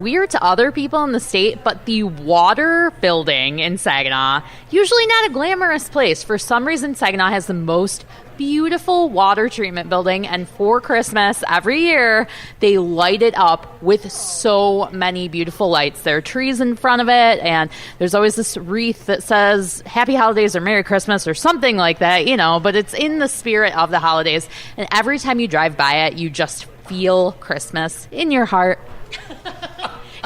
Weird to other people in the state, but the water building in Saginaw, usually not a glamorous place. For some reason, Saginaw has the most beautiful water treatment building, and for Christmas every year they light it up with so many beautiful lights. There are trees in front of it, and there's always this wreath that says Happy Holidays or Merry Christmas or something like that, but it's in the spirit of the holidays, and every time you drive by it, you just feel Christmas in your heart.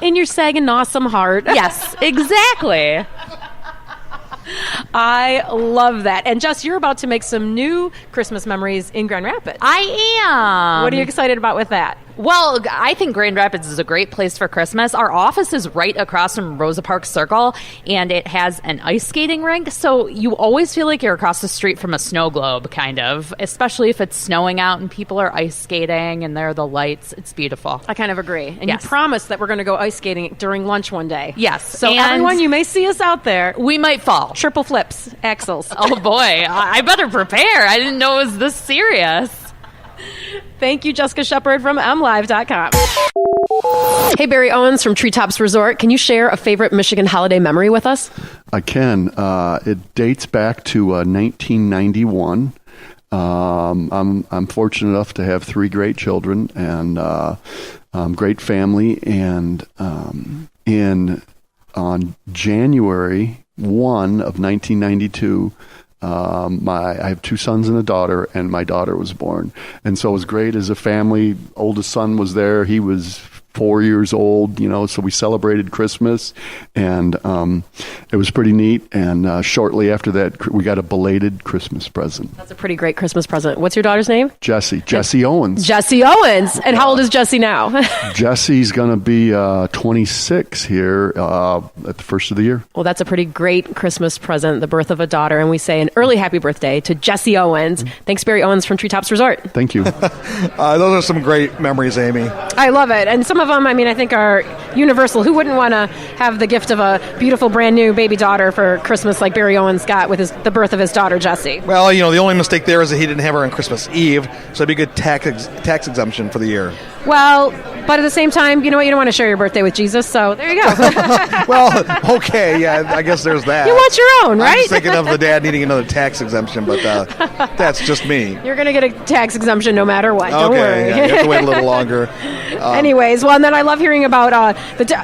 In your Saginaw-some heart. Yes, exactly. I love that. And Jess, you're about to make some new Christmas memories in Grand Rapids. I am. What are you excited about with that? Well, I think Grand Rapids is a great place for Christmas. Our office is right across from Rosa Parks Circle, and it has an ice skating rink, so you always feel like you're across the street from a snow globe, kind of, especially if it's snowing out and people are ice skating and there are the lights. It's beautiful. I kind of agree. And yes. You promised that we're going to go ice skating during lunch one day. Yes. So everyone, you may see us out there. We might fall. Triple flips, axles. Oh, boy. I better prepare. I didn't know it was this serious. Thank you, Jessica Shepard from MLive.com. Hey, Barry Owens from Treetops Resort. Can you share a favorite Michigan holiday memory with us? I can. It dates back to 1991. I'm fortunate enough to have 3 great children and great family. And on January 1 of 1992, I have 2 sons and a daughter, and my daughter was born. And so it was great as a family. Oldest son was there. He was 4 years old, so we celebrated Christmas, and it was pretty neat. And shortly after that, we got a belated Christmas present. That's a pretty great Christmas present. What's your daughter's name? Jesse Owens. Jesse Owens. And how old is Jesse now? Jesse's going to be 26 here at the first of the year. Well, that's a pretty great Christmas present, the birth of a daughter. And we say an early happy birthday to Jesse Owens. Mm-hmm. Thanks, Barry Owens from Treetops Resort. Thank you. Those are some great memories, Amy. I love it. And some of them, I think are universal. Who wouldn't want to have the gift of a beautiful brand new baby daughter for Christmas like Barry Owens got with the birth of his daughter, Jessie? Well, the only mistake there is that he didn't have her on Christmas Eve, so it'd be a good tax exemption for the year. Well, but at the same time, you know what? You don't want to share your birthday with Jesus, so there you go. Well, okay, yeah, I guess there's that. You want your own, right? I'm just thinking of the dad needing another tax exemption, but that's just me. You're going to get a tax exemption no matter what. Don't worry. Yeah, you have to wait a little longer. Anyways, well, and then I love hearing about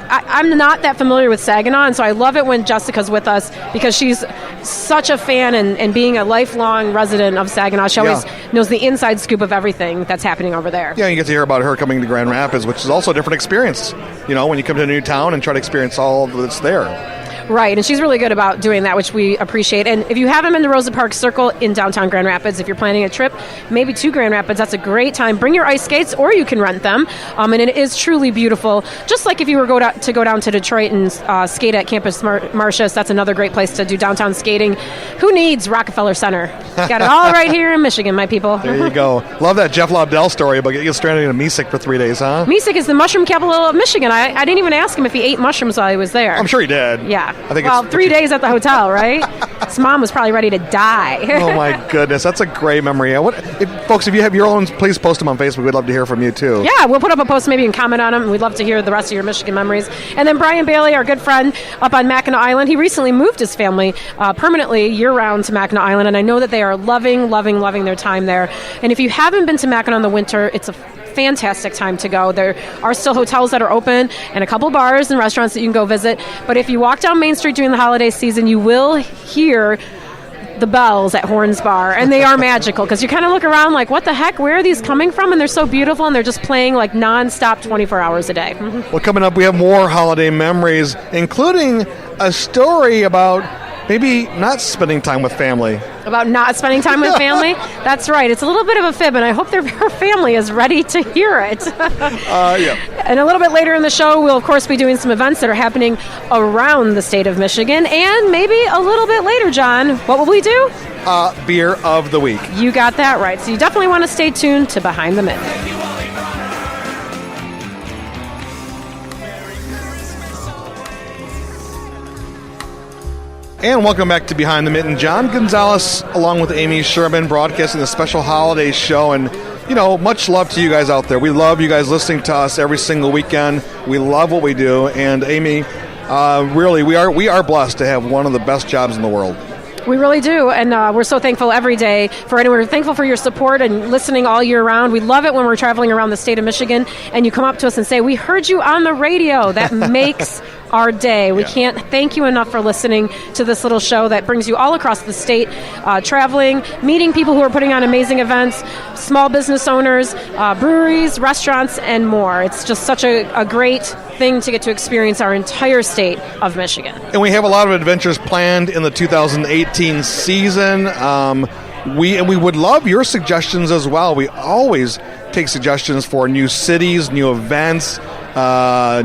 I'm not that familiar with Saginaw, and so I love it when Jessica's with us because she's such a fan and being a lifelong resident of Saginaw, she always knows the inside scoop of everything that's happening over there. Yeah, you get to hear about her coming to Grand Rapids, which is also a different experience, when you come to a new town and try to experience all that's there. Right, and she's really good about doing that, which we appreciate. And if you haven't been to Rosa Parks Circle in downtown Grand Rapids, if you're planning a trip, maybe to Grand Rapids, that's a great time. Bring your ice skates, or you can rent them, and it is truly beautiful. Just like if you were to go down to Detroit and skate at Campus Martius, that's another great place to do downtown skating. Who needs Rockefeller Center? Got it all right here in Michigan, my people. There you go. Love that Jeff Lobdell story about getting stranded in Mesick for 3 days, huh? Mesick is the mushroom capital of Michigan. I didn't even ask him if he ate mushrooms while he was there. I'm sure he did. Yeah. I think 3 days at the hotel, right? His mom was probably ready to die. Oh, my goodness. That's a great memory. Folks, if you have your own, please post them on Facebook. We'd love to hear from you, too. Yeah, we'll put up a post maybe and comment on them. We'd love to hear the rest of your Michigan memories. And then Brian Bailey, our good friend up on Mackinac Island, he recently moved his family permanently year-round to Mackinac Island, and I know that they are loving their time there. And if you haven't been to Mackinac in the winter, it's a fantastic time to go. There are still hotels that are open and a couple bars and restaurants that you can go visit. But if you walk down Main Street during the holiday season, you will hear the bells at Horns Bar, and they are magical because you kind of look around like, what the heck? Where are these coming from? And they're so beautiful, and they're just playing like nonstop 24 hours a day. Well, coming up, we have more holiday memories, including a story about maybe not spending time with family. About not spending time with family? That's right. It's a little bit of a fib, and I hope her family is ready to hear it. Yeah. And a little bit later in the show, we'll, of course, be doing some events that are happening around the state of Michigan. And maybe a little bit later, John, what will we do? Beer of the week. You got that right. So you definitely want to stay tuned to Behind the Mitten. And welcome back to Behind the Mitten. John Gonzalez, along with Amy Sherman, broadcasting the special holiday show. And much love to you guys out there. We love you guys listening to us every single weekend. We love what we do. And Amy, really, we are blessed to have one of the best jobs in the world. We really do, and we're so thankful every day for anyone. We're thankful for your support and listening all year round. We love it when we're traveling around the state of Michigan and you come up to us and say, we heard you on the radio. That makes our day. We can't thank you enough for listening to this little show that brings you all across the state, traveling, meeting people who are putting on amazing events, small business owners, breweries, restaurants, and more. It's just such a great thing to get to experience our entire state of Michigan. And we have a lot of adventures planned in the 2018 season. We would love your suggestions as well. We always take suggestions for new cities, new events,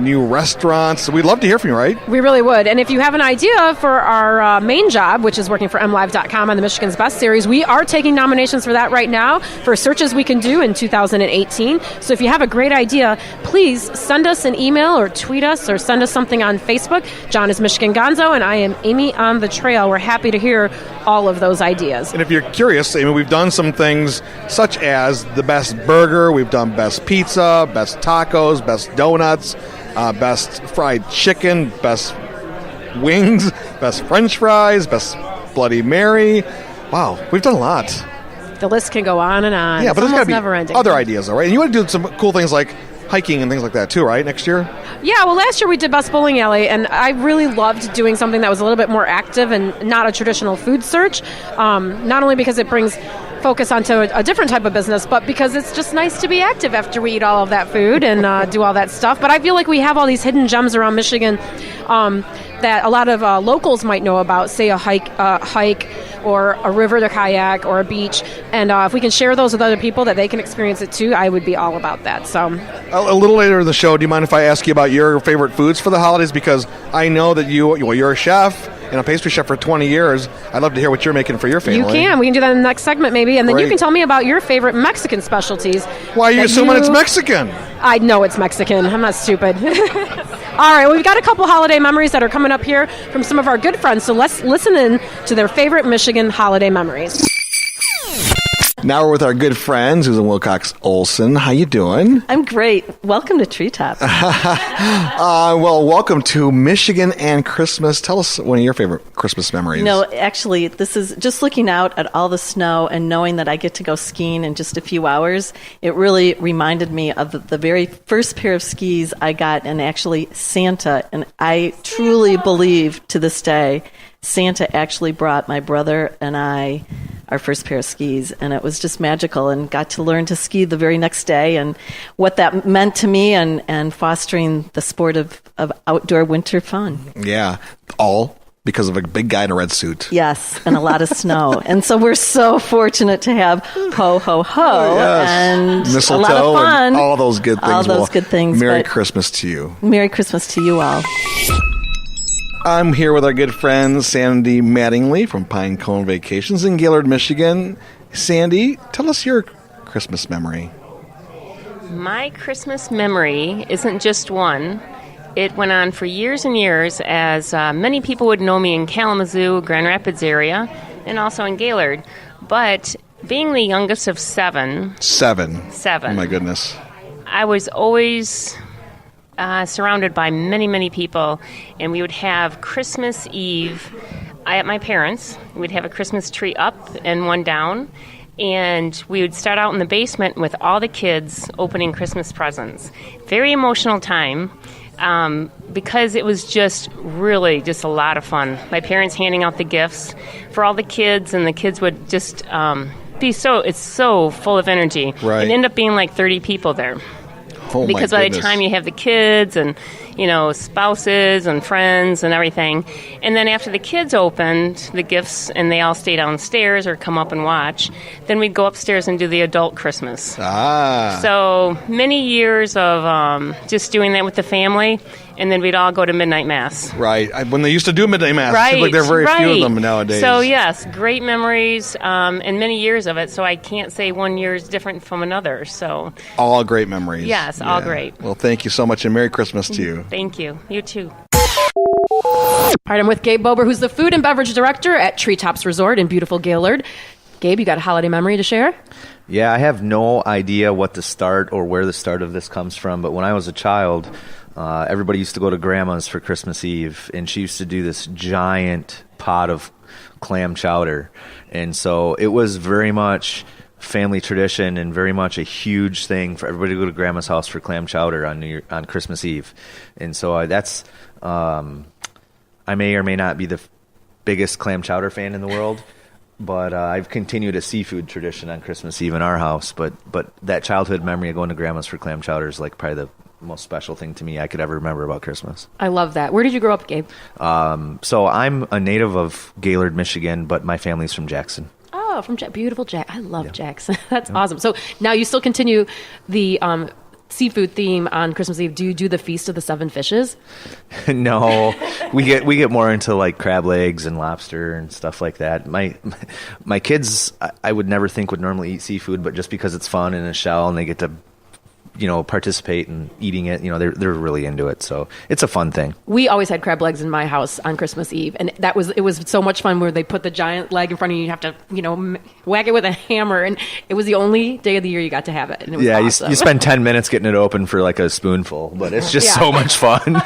new restaurants. We'd love to hear from you, right? We really would. And if you have an idea for our main job, which is working for MLive.com on the Michigan's Best Series, we are taking nominations for that right now for searches we can do in 2018. So if you have a great idea, please send us an email or tweet us or send us something on Facebook. John is Michigan Gonzo, and I am Amy on the Trail. We're happy to hear all of those ideas. And if you're curious, Amy, we've done some things such as the best burger, we've done best pizza, best tacos, best donuts, best fried chicken, best wings, best French fries, best Bloody Mary. Wow, we've done a lot. The list can go on and on. Yeah, but there's got to be never-ending. Other ideas, all right? And you want to do some cool things like hiking and things like that too, right, next year? Yeah, well, last year we did Best Bowling Alley, and I really loved doing something that was a little bit more active and not a traditional food search, not only because it brings focus onto a different type of business, but because it's just nice to be active after we eat all of that food and do all that stuff. But I feel like we have all these hidden gems around Michigan that a lot of locals might know about, say a hike or a river to kayak or a beach. And if we can share those with other people that they can experience it too, I would be all about that. So a little later in the show, do you mind if I ask you about your favorite foods for the holidays? Because I know that you're a chef and a pastry chef for 20 years. I'd love to hear what you're making for your family. You can. We can do that in the next segment maybe. And then Great. You can tell me about your favorite Mexican specialties. Why are you assuming it's Mexican? I know it's Mexican. I'm not stupid. All right, well, we've got a couple holiday memories that are coming up here from some of our good friends, so let's listen in to their favorite Michigan holiday memories. Now we're with our good friends, Susan Wilcox Olson. How you doing? I'm great. Welcome to Treetops. Well, welcome to Michigan and Christmas. Tell us one of your favorite Christmas memories. No, actually, this is just looking out at all the snow and knowing that I get to go skiing in just a few hours. It really reminded me of the very first pair of skis I got, and actually Santa. And I truly believe to this day, Santa actually brought my brother and I our first pair of skis, and it was just magical, and got to learn to ski the very next day, and what that meant to me, and fostering the sport of outdoor winter fun. Yeah, all because of a big guy in a red suit. Yes, and a lot of snow. And so we're so fortunate to have ho, ho, ho, and mistletoe, a lot of fun. And all those good things. All those good things. Merry Christmas to you. Merry Christmas to you all. I'm here with our good friend Sandy Mattingly from Pine Cone Vacations in Gaylord, Michigan. Sandy, tell us your Christmas memory. My Christmas memory isn't just one. It went on for years and years, as many people would know me in Kalamazoo, Grand Rapids area, and also in Gaylord. But being the youngest of seven. Seven. Oh, my goodness. I was always surrounded by many, many people, and we would have Christmas Eve at my parents'. We'd have a Christmas tree up and one down, and we would start out in the basement with all the kids opening Christmas presents. Very emotional time, because it was just really just a lot of fun. My parents handing out the gifts for all the kids, and the kids would just it's so full of energy. Right. It ended up being like 30 people there. Oh, because by the time you have the kids and, spouses and friends and everything, and then after the kids opened the gifts and they all stay downstairs or come up and watch, then we'd go upstairs and do the adult Christmas. So many years of just doing that with the family, and then we'd all go to midnight mass. Right. When they used to do midnight mass, right, it seems like there are very few of them nowadays. So yes, great memories and many years of it. So I can't say one year is different from another. So all great memories. Yes, all great. Well, thank you so much, and Merry Christmas to you. Thank you. You too. All right, I'm with Gabe Ober, who's the Food and Beverage Director at Treetops Resort in beautiful Gaylord. Gabe, you got a holiday memory to share? Yeah, I have no idea what the start or where the start of this comes from, but when I was a child, everybody used to go to Grandma's for Christmas Eve, and she used to do this giant pot of clam chowder. And so it was very much family tradition and very much a huge thing for everybody to go to Grandma's house for clam chowder on Christmas Eve. And so that's I may or may not be the biggest clam chowder fan in the world, but I've continued a seafood tradition on Christmas Eve in our house. But that childhood memory of going to Grandma's for clam chowder is like probably the most special thing to me I could ever remember about Christmas. I love that. Where did you grow up, Gabe? So I'm a native of Gaylord, Michigan, but my family's from Jackson. Oh, from beautiful Jack. I love Jackson. That's awesome. So now you still continue the seafood theme on Christmas Eve. Do you do the Feast of the Seven Fishes? No, we get more into like crab legs and lobster and stuff like that. My kids, I would never think would normally eat seafood, but just because it's fun in a shell and they get to participate in eating it, they're really into it. So it's a fun thing. We always had crab legs in my house on Christmas Eve, and it was so much fun where they put the giant leg in front of you. You have to, whack it with a hammer, and it was the only day of the year you got to have it. And it was awesome. You spend 10 minutes getting it open for like a spoonful, but it's just so much fun.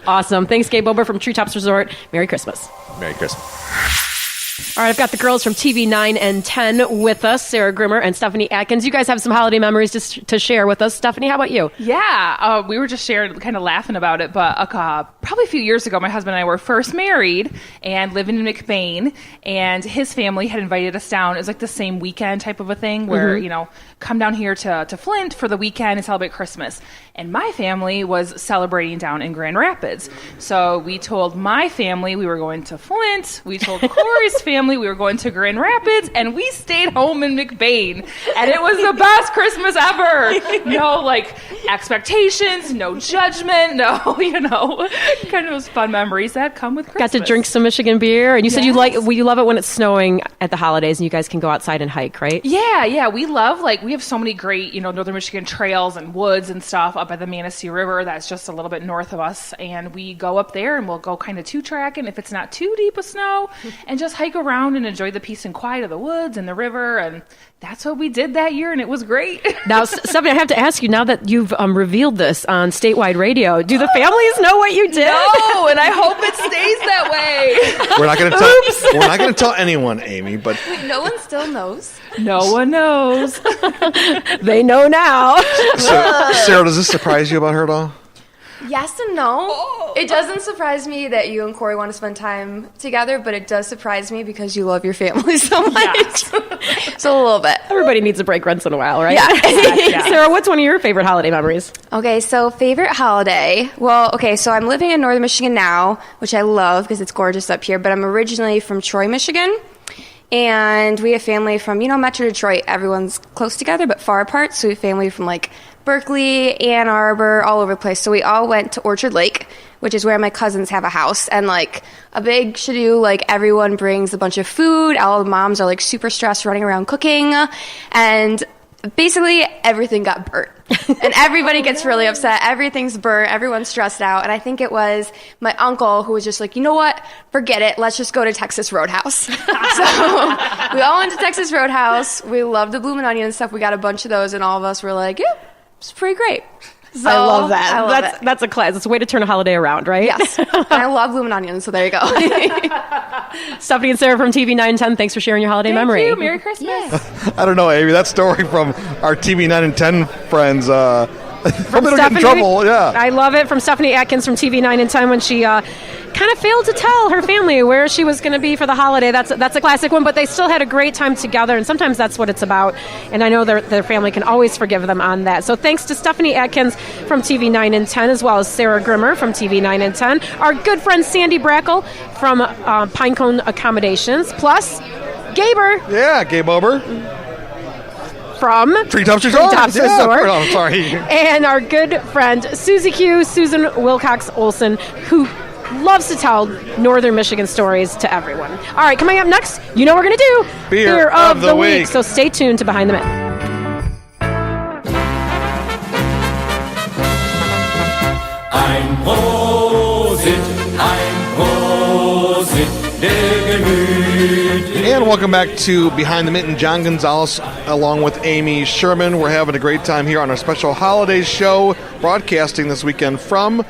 Awesome. Thanks, Gabe Ober from Treetops Resort. Merry Christmas. Merry Christmas. All right, I've got the girls from TV 9 and 10 with us, Sarah Grimmer and Stephanie Atkins. You guys have some holiday memories to share with us. Stephanie, how about you? Yeah, we were just kind of laughing about it, but probably a few years ago, my husband and I were first married and living in McBain, and his family had invited us down. It was like the same weekend type of a thing where, come down here to Flint for the weekend and celebrate Christmas. And my family was celebrating down in Grand Rapids. So we told my family we were going to Flint. We told Corey's family we were going to Grand Rapids. And we stayed home in McBain. And it was the best Christmas ever. No, expectations, no judgment, no, kind of those fun memories that come with Christmas. Got to drink some Michigan beer. And you said you love it when it's snowing at the holidays and you guys can go outside and hike, right? Yeah. We love, we have so many great, Northern Michigan trails and woods and stuff up by the Manistee River that's just a little bit north of us, and we go up there and we'll go kind of two-tracking if it's not too deep of snow and just hike around and enjoy the peace and quiet of the woods and the river, and that's what we did that year, and it was great. Now, Stephanie, I have to ask you, now that you've revealed this on statewide radio, do the families know what you did? No, and I hope it stays that way. We're not going to tell. We're not going to tell anyone, Amy. But no one still knows. No one knows. They know now. So, Sarah, does this surprise you about her at all? Yes and no. It doesn't surprise me that you and Corey want to spend time together, but it does surprise me because you love your family so much. Yes. So a little bit. Everybody needs a break once in a while, right? Yeah. Sarah, what's one of your favorite holiday memories? Okay, so favorite holiday. Well, okay, so I'm living in Northern Michigan now, which I love because it's gorgeous up here, but I'm originally from Troy, Michigan. And we have family from, Metro Detroit. Everyone's close together but far apart. So we have family from Berkeley, Ann Arbor, all over the place. So we all went to Orchard Lake, which is where my cousins have a house. And a big to-do, everyone brings a bunch of food. All the moms are super stressed running around cooking. And basically everything got burnt. And everybody gets really upset. Everything's burnt. Everyone's stressed out. And I think it was my uncle who was just you know what? Forget it. Let's just go to Texas Roadhouse. So we all went to Texas Roadhouse. We loved the bloomin' onion and stuff. We got a bunch of those, and all of us were yeah, it's pretty great. So, I love that. I love it. That's a class. It's a way to turn a holiday around, right? Yes. And I love bloomin' onions, so there you go. Stephanie and Sarah from TV 9 and 10, thanks for sharing your holiday memory. Thank you. Merry Christmas. Yes. I don't know, Amy. That story from our TV 9 and 10 friends. From Stephanie, get in trouble. Yeah. I love it. From Stephanie Atkins from TV 9 and 10 when she kind of failed to tell her family where she was going to be for the holiday. That's a classic one, but they still had a great time together, and sometimes that's what it's about. And I know their family can always forgive them on that. So thanks to Stephanie Atkins from TV 9 and 10, as well as Sarah Grimmer from TV 9 and 10, our good friend Sandy Brackle from Pinecone Accommodations, plus Gaber. Yeah, Gabe Ober. From Treetops Resort. Oh, sorry. And our good friend Susan Wilcox Olson, who loves to tell Northern Michigan stories to everyone. All right, coming up next, you know what we're going to do. Beer of the week. So stay tuned to Behind the Mitt. Ein Prosit, der Gemüt. And welcome back to Behind the Mitten. John Gonzalez along with Amy Sherman. We're having a great time here on our special holiday show, broadcasting this weekend from